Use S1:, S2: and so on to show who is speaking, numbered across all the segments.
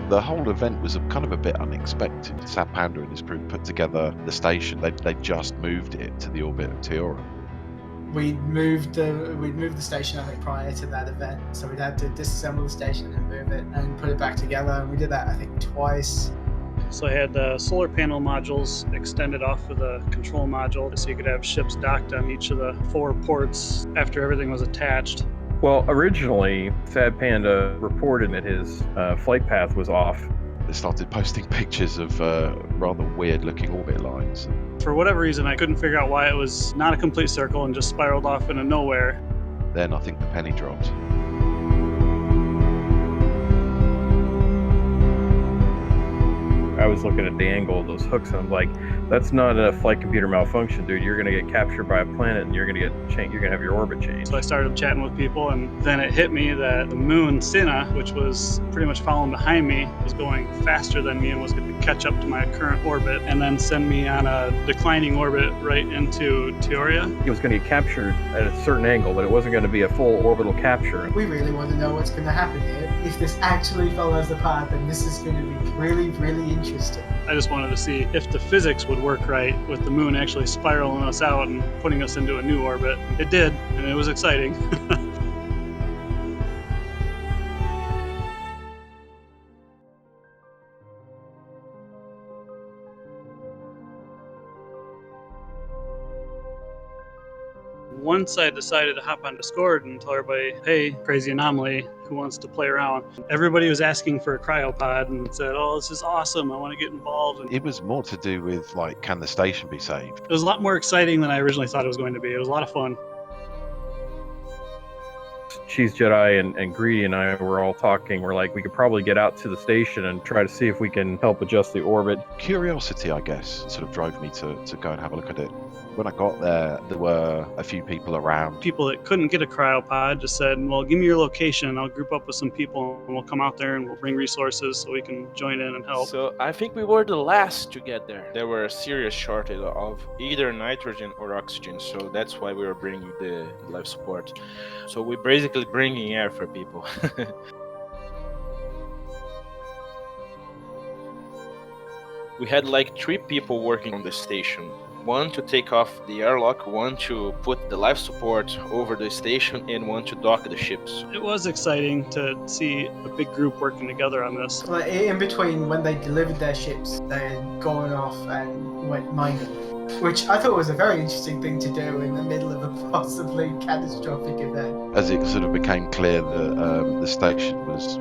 S1: The whole event was kind of a bit unexpected. SadPandaa and his crew put together the station. They just moved it to the orbit of Teora.
S2: We'd moved the station, I think, prior to that event, so we'd had to disassemble the station and move it and put it back together, and we did that, I think, twice.
S3: So I had the solar panel modules extended off of the control module so you could have ships docked on each of the 4 ports after everything was attached.
S4: Well, originally, SadPandaa reported that his flight path was off.
S1: They started posting pictures of rather weird-looking orbit lines.
S3: For whatever reason, I couldn't figure out why it was not a complete circle and just spiraled off into nowhere.
S1: Then I think the penny dropped.
S4: I was looking at the angle of those hooks, and I'm like, "That's not a flight computer malfunction, dude. You're gonna get captured by a planet, and you're gonna have your orbit changed."
S3: So I started chatting with people, and then it hit me that the moon Cinna, which was pretty much following behind me, was going faster than me and was going to catch up to my current orbit, and then send me on a declining orbit right into Teoria.
S4: It was going to get captured at a certain angle, but it wasn't going to be a full orbital capture.
S2: We really want to know what's going to happen here. If this actually follows the path, then this is going to be really, really interesting.
S3: I just wanted to see if the physics would work right with the moon actually spiraling us out and putting us into a new orbit. It did, and it was exciting. Once I decided to hop on Discord and tell everybody, hey, crazy anomaly, who wants to play around? Everybody was asking for a cryopod and said, oh, this is awesome, I want to get involved. And
S1: it was more to do with, like, can the station be saved?
S3: It was a lot more exciting than I originally thought it was going to be. It was a lot of fun.
S4: CheeseJedi and Greedy and I were all talking. We're like, we could probably get out to the station and try to see if we can help adjust the orbit.
S1: Curiosity, I guess, sort of drove me to go and have a look at it. When I got there were a few people around.
S3: People that couldn't get a cryopod just said, well, give me your location. I'll group up with some people and we'll come out there and we'll bring resources so we can join in and help.
S5: So I think we were the last to get there. There were a serious shortage of either nitrogen or oxygen. So that's why we were bringing the life support. So we're basically bringing air for people. We had like 3 people working on the station. 1 to take off the airlock, 1 to put the life support over the station, and 1 to dock the ships.
S3: It was exciting to see a big group working together on this.
S2: Like in between when they delivered their ships, they had gone off and went mining, which I thought was a very interesting thing to do in the middle of a possibly catastrophic event.
S1: As it sort of became clear that the station was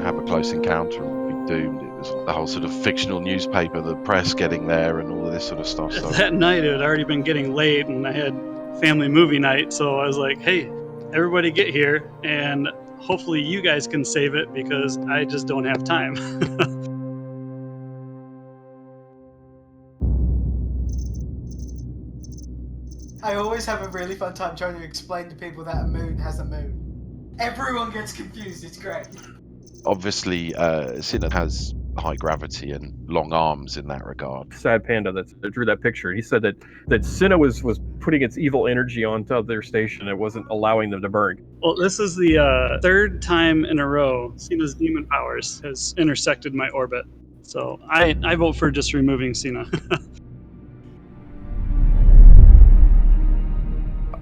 S1: have a close encounter and would be doomed, it was the whole sort of fictional newspaper, the press getting there and all of this sort of stuff. So
S3: that night it had already been getting late and I had family movie night, so I was like, hey, everybody get here and hopefully you guys can save it because I just don't have time.
S2: I always have a really fun time trying to explain to people that a moon has a moon. Everyone gets confused, it's great.
S1: obviously, Cinna has high gravity and long arms in that regard.
S4: SadPandaa that drew that picture, he said that Cinna was putting its evil energy onto their station. It wasn't allowing them to burn.
S3: Well, this is the third time in a row Cinna's demon powers has intersected my orbit. So I vote for just removing Cinna.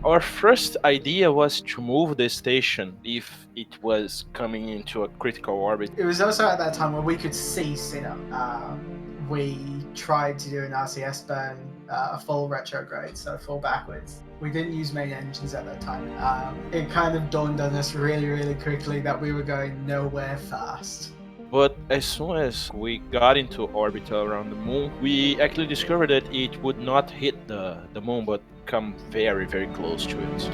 S5: Our first idea was to move the station if it was coming into a critical orbit.
S2: It was also at that time where we could see Cinna. We tried to do an RCS burn, a full retrograde, so full backwards. We didn't use main engines at that time. It kind of dawned on us really, really quickly that we were going nowhere fast.
S5: But as soon as we got into orbit around the moon, we actually discovered that it would not hit the moon, but come very, very close to it.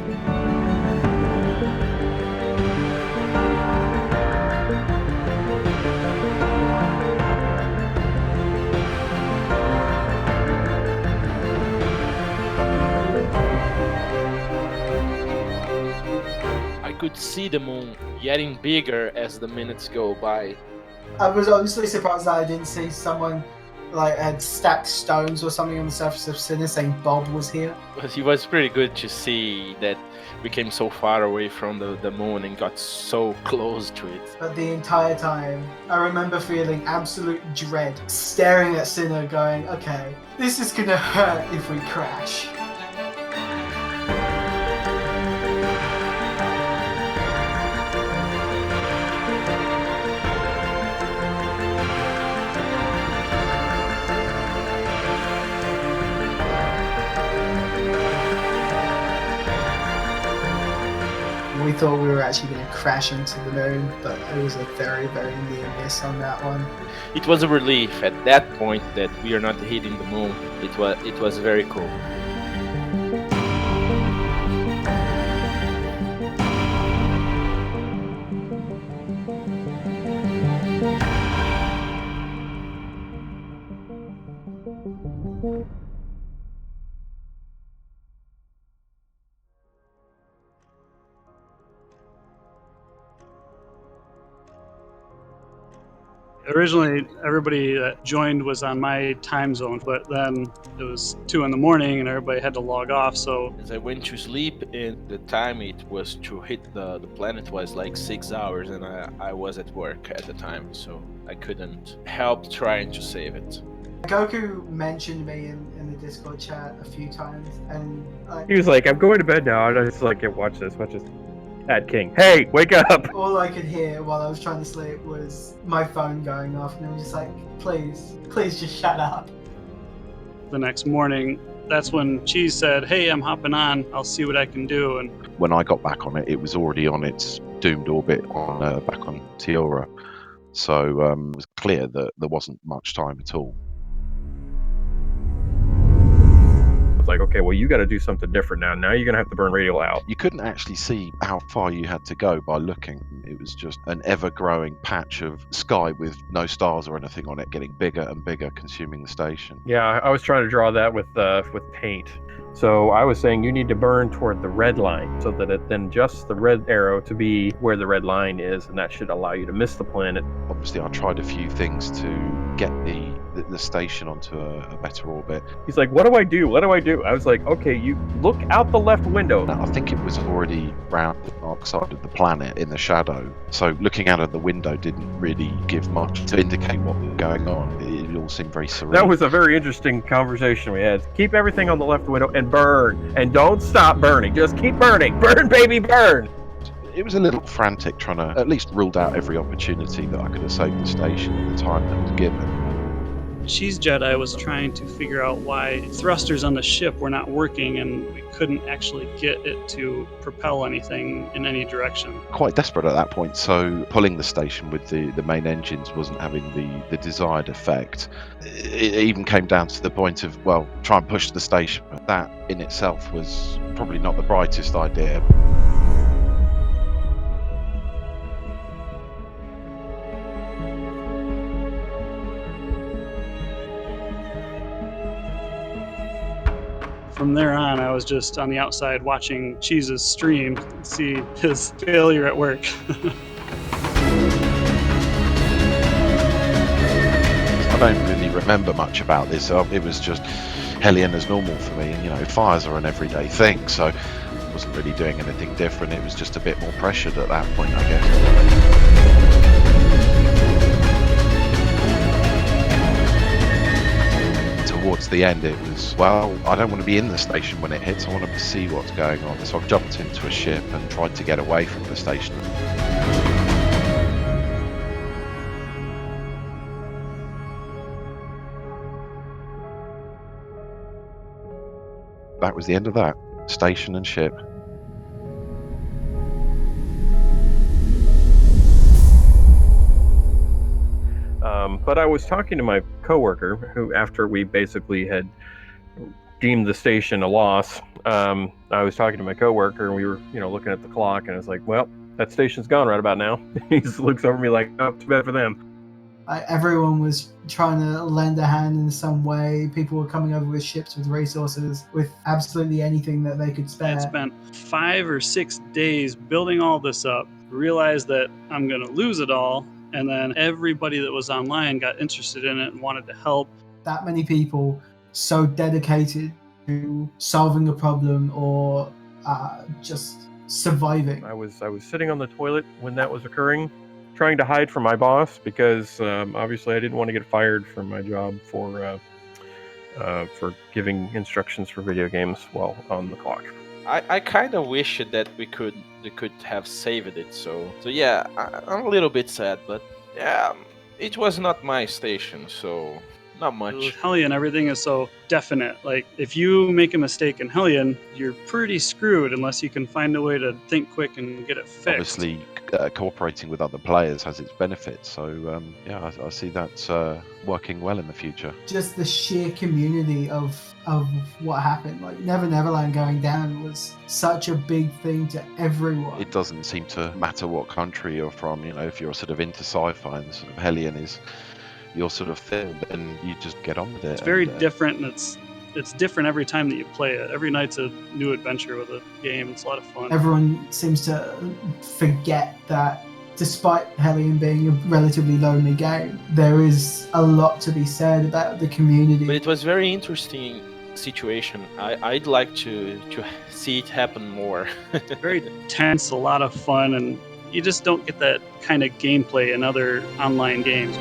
S5: I could see the moon getting bigger as the minutes go by.
S2: I was honestly surprised that I didn't see someone like had stacked stones or something on the surface of Sinner saying Bob was here.
S5: But it was pretty good to see that we came so far away from the moon and got so close to it.
S2: But the entire time, I remember feeling absolute dread, staring at Sinner going, okay, this is gonna hurt if we crash. We thought we were actually going to crash into the moon, but it was a very, very near miss on that one.
S5: It was a relief at that point that we are not hitting the moon. It was very cool.
S3: Originally, everybody that joined was on my time zone, but then it was 2 in the morning and everybody had to log off. So
S5: As I went to sleep, and the time it was to hit the planet was like 6 hours, and I was at work at the time, so I couldn't help trying to save it.
S2: Goku mentioned me in the Discord chat a few times, and
S4: He was like, I'm going to bed now. And I was like, yeah, watch this. Ad King, hey, wake up!
S2: all I could hear while I was trying to sleep was my phone going off, and I was just like, please just shut up.
S3: the next morning, that's when Cheese said, hey, I'm hopping on. I'll see what I can do. And
S1: When I got back on it, it was already on its doomed orbit back on Tiora. So it was clear that there wasn't much time at all.
S4: It's like, okay, well, you got to do something different now. Now you're going to have to burn radial out.
S1: You couldn't actually see how far you had to go by looking. It was just an ever-growing patch of sky with no stars or anything on it, getting bigger and bigger, consuming the station.
S4: Yeah, I was trying to draw that with paint. So I was saying you need to burn toward the red line so that it then adjusts the red arrow to be where the red line is, and that should allow you to miss the planet.
S1: Obviously, I tried a few things to get the station onto a better orbit.
S4: He's like, what do I do? What do I do? I was like, okay, you look out the left window.
S1: Now, I think it was already round the dark side of the planet in the shadow, so looking out of the window didn't really give much to indicate what was going on. It all seemed very surreal.
S4: That was a very interesting conversation we had. Keep everything on the left window and burn. And don't stop burning. Just keep burning. Burn, baby, burn.
S1: It was a little frantic, trying to at least rule out every opportunity that I could have saved the station at the time that was given.
S3: CheeseJedi was trying to figure out why thrusters on the ship were not working, and we couldn't actually get it to propel anything in any direction.
S1: Quite desperate at that point, so pulling the station with the main engines wasn't having the desired effect. It even came down to the point of, well, try and push the station, but that in itself was probably not the brightest idea.
S3: From there on, I was just on the outside watching Cheese's stream, see his failure at work.
S1: I don't really remember much about this. It was just Hellion as normal for me, and fires are an everyday thing, so I wasn't really doing anything different. It was just a bit more pressured at that point, I guess. Towards the end, it was, well, I don't want to be in the station when it hits. I want to see what's going on. So I jumped into a ship and tried to get away from the station. That was the end of that. Station and ship.
S4: But I was talking to my coworker, who, after we basically had deemed the station a loss, I was talking to my coworker, and we were, looking at the clock, and I was like, well, that station's gone right about now. He just looks over at me like, oh, too bad for them.
S2: Everyone was trying to lend a hand in some way. People were coming over with ships, with resources, with absolutely anything that they could spare.
S3: I spent 5 or 6 days building all this up, realized that I'm going to lose it all, and then everybody that was online got interested in it and wanted to help.
S2: that many people so dedicated to solving a problem or just surviving.
S4: I was sitting on the toilet when that was occurring, trying to hide from my boss because obviously I didn't want to get fired from my job for giving instructions for video games while on the clock.
S5: I kind of wish that we could have saved it. So yeah, I'm a little bit sad, but yeah, it was not my station, so not
S3: With
S5: much.
S3: Hellion, everything is so definite. Like, if you make a mistake in Hellion, you're pretty screwed unless you can find a way to think quick and get it fixed.
S1: Obviously, cooperating with other players has its benefits. So yeah, I see that working well in the future.
S2: Just the sheer community of what happened. Like Never Neverland going down was such a big thing to everyone.
S1: It doesn't seem to matter what country you're from. You know, if you're sort of into sci-fi and sort of Hellion is your sort of thing, then you just get on with it.
S3: It's very different, and it's different every time that you play it. Every night's a new adventure with a game. It's a lot of fun.
S2: Everyone seems to forget that despite Hellion being a relatively lonely game, there is a lot to be said about the community.
S5: But it was very interesting situation. I'd like to see it happen more.
S3: Very tense, a lot of fun, and you just don't get that kind of gameplay in other online games.